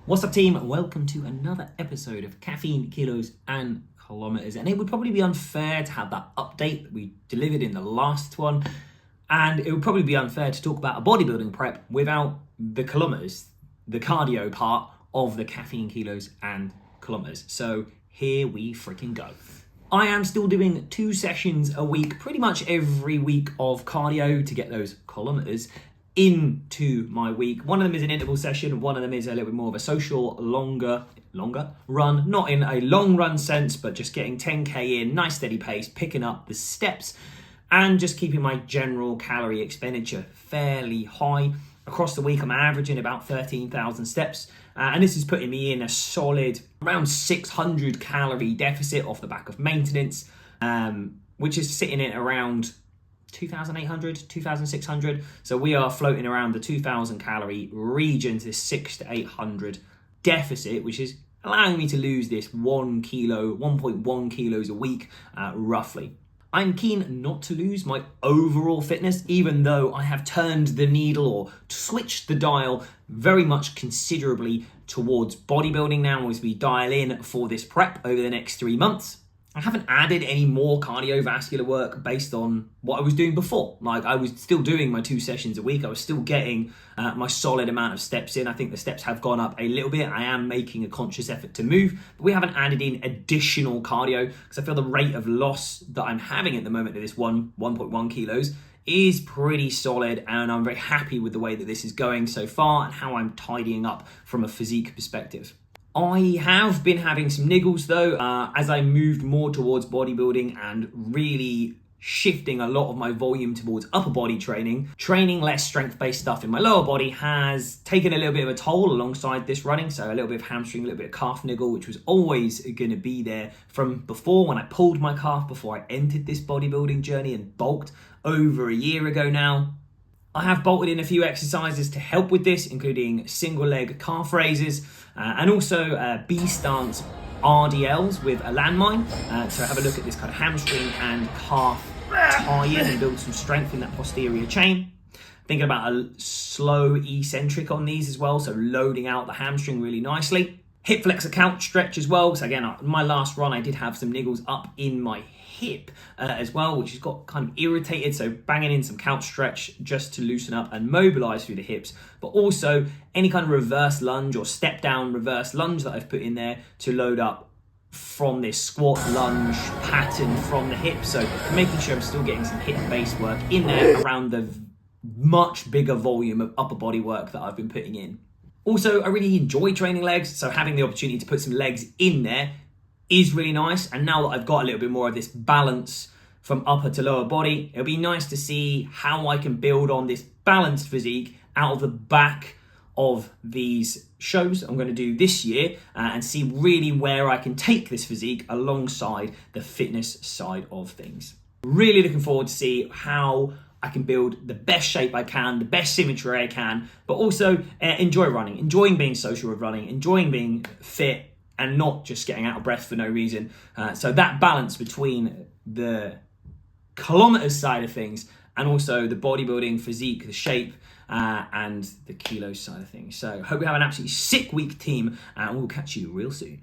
What's up, team? Welcome to another episode of Caffeine, Kilos and Kilometres. And it would probably be unfair to have that update that we delivered in the last one. And it would probably be unfair to talk about a bodybuilding prep without the kilometres, the cardio part of the Caffeine, Kilos and Kilometres. So here we freaking go. I am still doing 2 sessions a week, pretty much every week of cardio to get those kilometres into my week. One of them is an interval session, one of them is a little bit more of a social, longer run, not in a long run sense, but just getting 10k in, nice steady pace, picking up the steps, and just keeping my general calorie expenditure fairly high. Across the week, I'm averaging about 13,000 steps, and this is putting me in a solid around 600 calorie deficit off the back of maintenance, which is sitting at around 2,800, 2,600. So we are floating around the 2,000 calorie region to 600 to 800 deficit, which is allowing me to lose this 1.1 kilos a week, roughly. I'm keen not to lose my overall fitness, even though I have turned the needle or switched the dial very much considerably towards bodybuilding now as we dial in for this prep over the next 3 months. I haven't added any more cardiovascular work based on what I was doing before. Like, I was still doing my 2 sessions a week. I was still getting my solid amount of steps in. I think the steps have gone up a little bit. I am making a conscious effort to move, but we haven't added in additional cardio because I feel the rate of loss that I'm having at the moment at this 1.1 kilos is pretty solid, and I'm very happy with the way that this is going so far and how I'm tidying up from a physique perspective. I have been having some niggles though, as I moved more towards bodybuilding and really shifting a lot of my volume towards upper body training. Training less strength-based stuff in my lower body has taken a little bit of a toll alongside this running. So a little bit of hamstring, a little bit of calf niggle, which was always going to be there from before when I pulled my calf before I entered this bodybuilding journey and bulked over a year ago now. I have bolted in a few exercises to help with this, including single leg calf raises and also B-stance RDLs with a landmine to have a look at this kind of hamstring and calf tie-in and build some strength in that posterior chain. Thinking about a slow eccentric on these as well, so loading out the hamstring really nicely. Hip flexor couch stretch as well, because again, my last run I did have some niggles up in my hip as well, which has got kind of irritated, so banging in some couch stretch just to loosen up and mobilize through the hips, but also any kind of reverse lunge or step down reverse lunge that I've put in there to load up from this squat lunge pattern from the hip, so making sure I'm still getting some hip base work in there around the much bigger volume of upper body work that I've been putting in. Also, I really enjoy training legs, so having the opportunity to put some legs in there is really nice. And now that I've got a little bit more of this balance from upper to lower body, it'll be nice to see how I can build on this balanced physique out of the back of these shows I'm going to do this year and see really where I can take this physique alongside the fitness side of things. Really looking forward to see how I can build the best shape I can, the best symmetry I can, but also enjoy running, enjoying being social with running, enjoying being fit, and not just getting out of breath for no reason. So that balance between the kilometers side of things and also the bodybuilding physique, the shape, and the kilos side of things. So hope you have an absolutely sick week, team, and we'll catch you real soon.